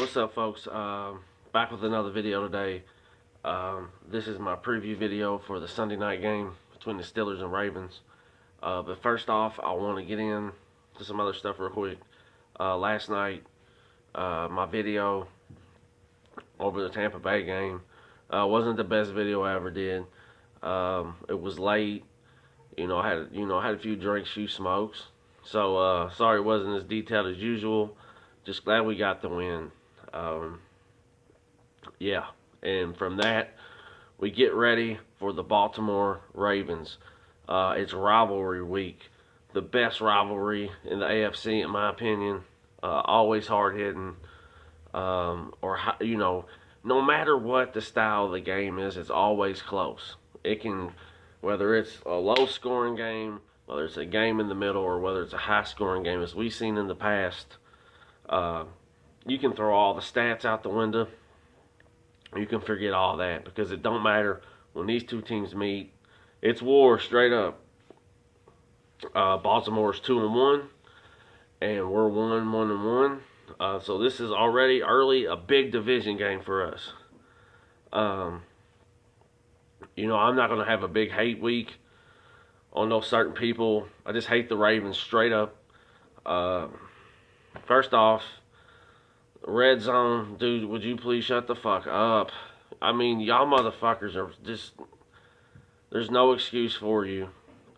What's up, folks? Back with another video today. This is my preview video for the Sunday night game between the Steelers and Ravens. But first off, I want to get in to some other stuff real quick. Last night, my video over the Tampa Bay game wasn't the best video I ever did. It was late. I had a few drinks, few smokes. So sorry it wasn't as detailed as usual. Just glad we got the win. Yeah, and from that, we get ready for the Baltimore Ravens. It's rivalry week, the best rivalry in the AFC, in my opinion. Always hard hitting, no matter what the style of the game is, it's always close. It can, whether it's a low scoring game, whether it's a game in the middle, or whether it's a high scoring game, as we've seen in the past. You can throw all the stats out the window. You can forget all that because it don't matter when these two teams meet. It's war straight up. Baltimore's 2-1, and we're 1-1. So this is already early a big division game for us. I'm not gonna have a big hate week on those certain people. I just hate the Ravens straight up. First off, red zone, dude, would you please shut the fuck up? I mean, y'all motherfuckers are just, there's no excuse for you.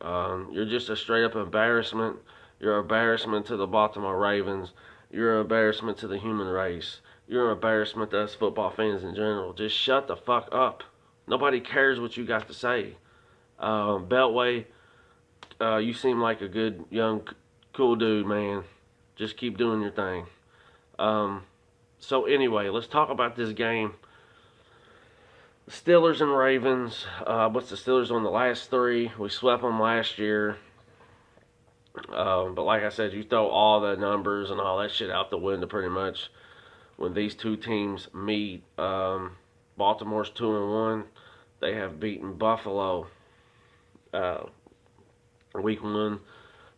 You're just a straight up embarrassment. You're an embarrassment to the Baltimore Ravens. You're an embarrassment to the human race. You're an embarrassment to us football fans in general. Just shut the fuck up. Nobody cares what you got to say. Beltway, you seem like a good, young, cool dude, man. Just keep doing your thing. So anyway, let's talk about this game. The Steelers and Ravens. What's the Steelers on the last three? We swept them last year. But like I said, you throw all the numbers and all that shit out the window pretty much when these two teams meet. Baltimore's 2-1. They have beaten Buffalo. Week 1,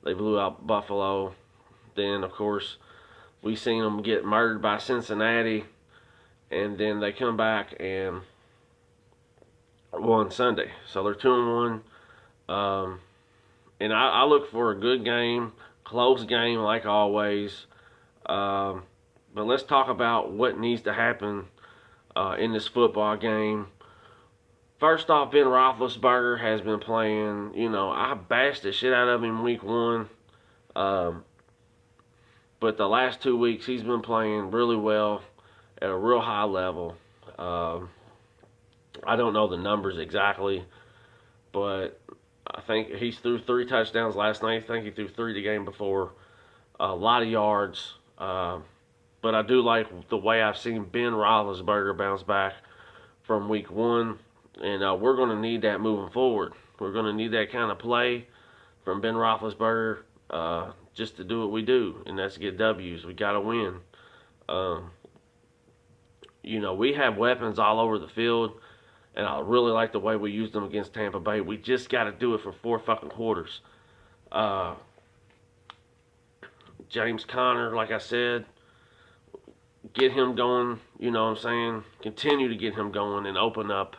they blew out Buffalo. Then, of course, we seen them get murdered by Cincinnati, and then they come back and won Sunday. So they're 2-1. And I look for a good game, close game like always. But let's talk about what needs to happen in this football game. First off, Ben Roethlisberger has been playing. I bashed the shit out of him week 1. But the last 2 weeks, he's been playing really well at a real high level. I don't know the numbers exactly, but I think he's threw 3 touchdowns last night. I think he threw 3 the game before. A lot of yards. But I do like the way I've seen Ben Roethlisberger bounce back from week 1. And we're going to need that moving forward. We're going to need that kind of play from Ben Roethlisberger just to do what we do, and that's get W's. We got to win. We have weapons all over the field, and I really like the way we used them against Tampa Bay. We just got to do it for 4 fucking quarters. James Conner, like I said, get him going, you know what I'm saying? Continue to get him going and open up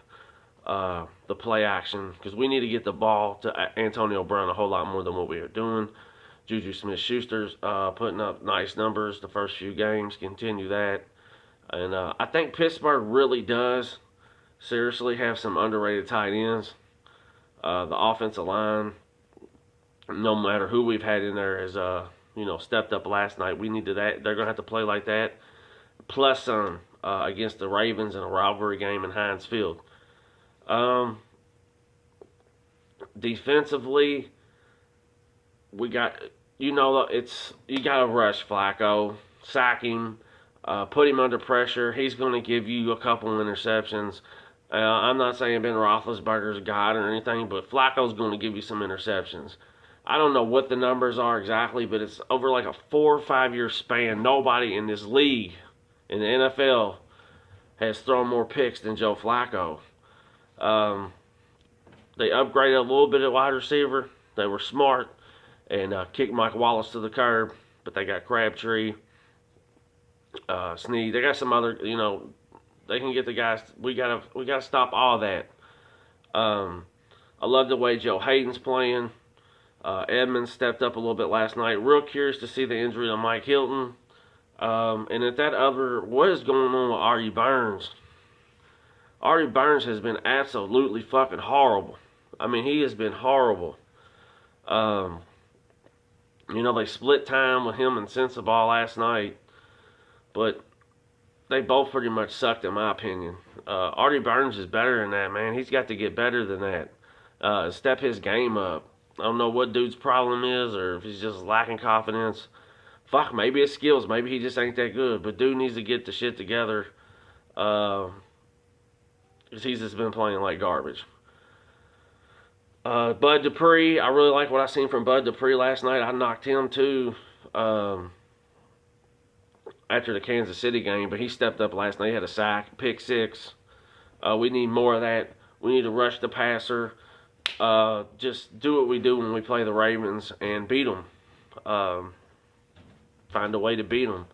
the play action, because we need to get the ball to Antonio Brown a whole lot more than what we are doing. Juju Smith-Schuster's putting up nice numbers the first few games. Continue that. And I think Pittsburgh really does seriously have some underrated tight ends. The offensive line, no matter who we've had in there, has stepped up last night. We need to that. They're going to have to play like that. Plus some against the Ravens in a rivalry game in Heinz Field. Defensively, we got, you got to rush Flacco, sack him, put him under pressure. He's going to give you a couple interceptions. I'm not saying Ben Roethlisberger's God or anything, but Flacco's going to give you some interceptions. I don't know what the numbers are exactly, but it's over like a 4 or 5 year span. Nobody in this league, in the NFL, has thrown more picks than Joe Flacco. They upgraded a little bit at wide receiver. They were smart and kicked Mike Wallace to the curb, but they got Crabtree. Snead. They got some other, they can get the guys. We gotta stop all that. I love the way Joe Hayden's playing. Edmonds stepped up a little bit last night. Real curious to see the injury to Mike Hilton. And at that other, what is going on with Artie Burns? Artie Burns has been absolutely fucking horrible. I mean, he has been horrible. They split time with him and Sensabaugh last night, but they both pretty much sucked in my opinion. Artie Burns is better than that, man. He's got to get better than that. Step his game up. I don't know what dude's problem is, or if he's just lacking confidence. Fuck, maybe his skills. Maybe he just ain't that good. But dude needs to get the shit together. Because he's just been playing like garbage. Bud Dupree, I really like what I seen from Bud Dupree last night. I knocked him too after the Kansas City game, but he stepped up last night. He had a sack, pick six. We need more of that. We need to rush the passer. Just do what we do when we play the Ravens and beat them. Find a way to beat them.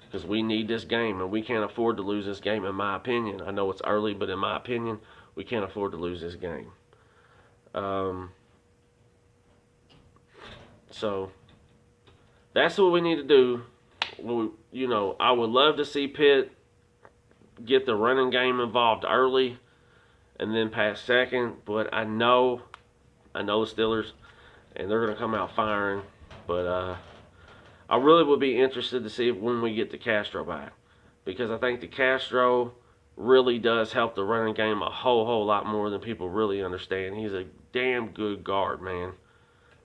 Because we need this game, and we can't afford to lose this game, in my opinion. I know it's early, but in my opinion, we can't afford to lose this game. So that's what we need to do. I would love to see Pitt get the running game involved early and then pass second, but I know the Steelers, and they're going to come out firing. But I really would be interested to see when we get the Castro back, because I think the Castro really does help the running game a whole lot more than people really understand. He's a damn good guard, man.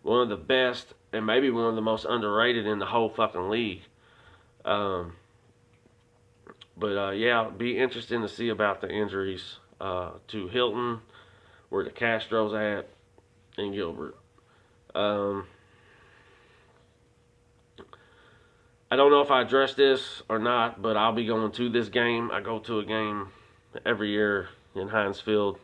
One of the best, and maybe one of the most underrated in the whole fucking league. Yeah, it'll be interesting to see about the injuries to Hilton, where the Castro's at, and Gilbert. I don't know if I addressed this or not, but I'll be going to this game. I go to a game every year in Heinz Field.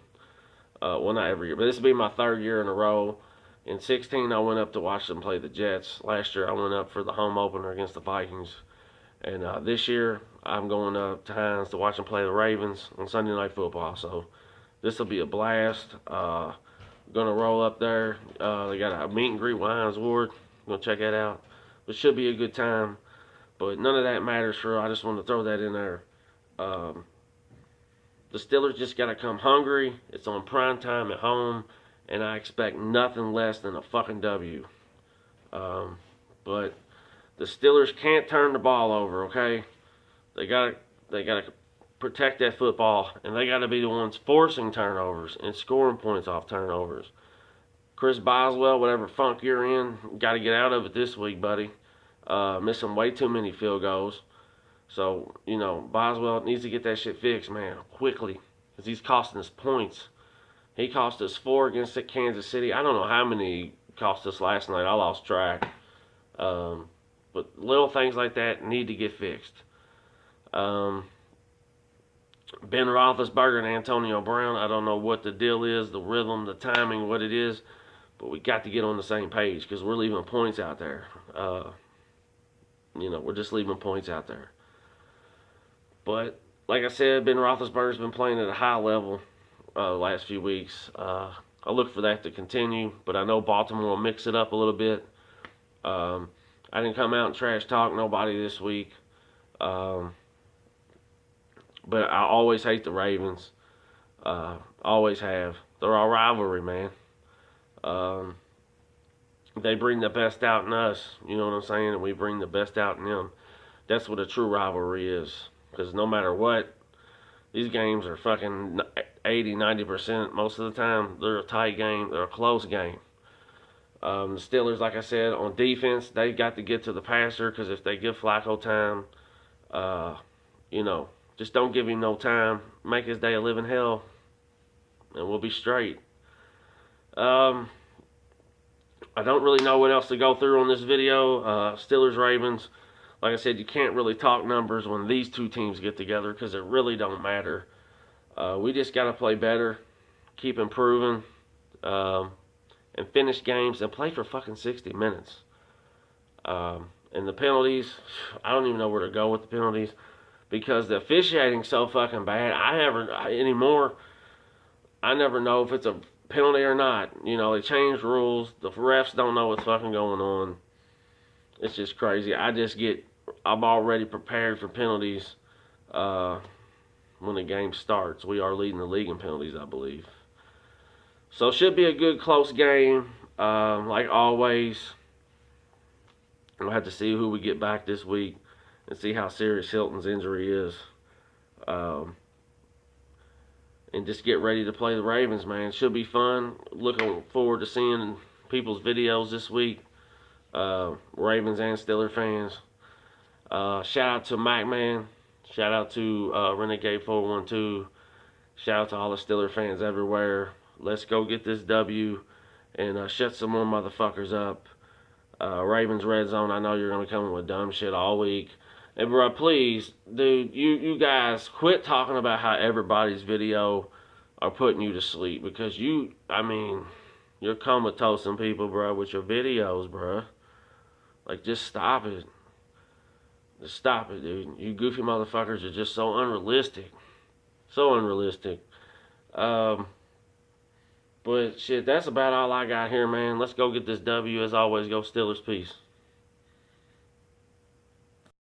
Well, not every year, but this will be my third year in a row. In 2016, I went up to watch them play the Jets. Last year, I went up for the home opener against the Vikings. And this year, I'm going up to Heinz to watch them play the Ravens on Sunday Night Football. So this will be a blast. Going to roll up there. They got a meet and greet with Hines Ward. Going to check that out. It should be a good time. But none of that matters for. I just want to throw that in there. The Steelers just got to come hungry. It's on prime time at home. And I expect nothing less than a fucking W. But the Steelers can't turn the ball over, okay? They gotta protect that football, and they gotta be the ones forcing turnovers and scoring points off turnovers. Chris Boswell, whatever funk you're in, gotta get out of it this week, buddy. Missing way too many field goals. So, Boswell needs to get that shit fixed, man, quickly. Because he's costing us points. He cost us 4 against Kansas City. I don't know how many he cost us last night. I lost track. But little things like that need to get fixed. Ben Roethlisberger and Antonio Brown, I don't know what the deal is, the rhythm, the timing, what it is. But we got to get on the same page because we're leaving points out there. We're just leaving points out there. But, like I said, Ben Roethlisberger's been playing at a high level the last few weeks. I look for that to continue, but I know Baltimore will mix it up a little bit. I didn't come out and trash talk nobody this week. But I always hate the Ravens. Always have. They're our rivalry, man. They bring the best out in us, you know what I'm saying? And we bring the best out in them. That's what a true rivalry is. Because no matter what, these games are fucking 80, 90% most of the time. They're a tight game. They're a close game. The Steelers, like I said, on defense, they got to get to the passer because if they give Flacco time, just don't give him no time. Make his day a living hell, and we'll be straight. I don't really know what else to go through on this video. Steelers, Ravens. Like I said, you can't really talk numbers when these two teams get together because it really don't matter. We just got to play better, keep improving, and finish games and play for fucking 60 minutes. And the penalties, I don't even know where to go with the penalties because the officiating's so fucking bad. I never know if it's a penalty or not. You know, they change rules. The refs don't know what's fucking going on. It's just crazy. I'm already prepared for penalties when the game starts. We are leading the league in penalties, I believe. So it should be a good, close game. Like always, we'll have to see who we get back this week and see how serious Hilton's injury is. And just get ready to play the Ravens, man. It should be fun. Looking forward to seeing people's videos this week. Ravens and Steeler fans. Shout out to Mac, man. Shout out to Renegade 412. Shout out to all the Steeler fans everywhere. Let's go get this W and shut some more motherfuckers up. Ravens Red Zone, I know you're going to be coming with dumb shit all week. And bro, please, dude, you guys quit talking about how everybody's video are putting you to sleep because you're comatosing people, bro, with your videos, bro. Like, just stop it. Just stop it, dude. You goofy motherfuckers are just so unrealistic. So unrealistic. But shit, that's about all I got here, man. Let's go get this W. As always, go Steelers. Peace.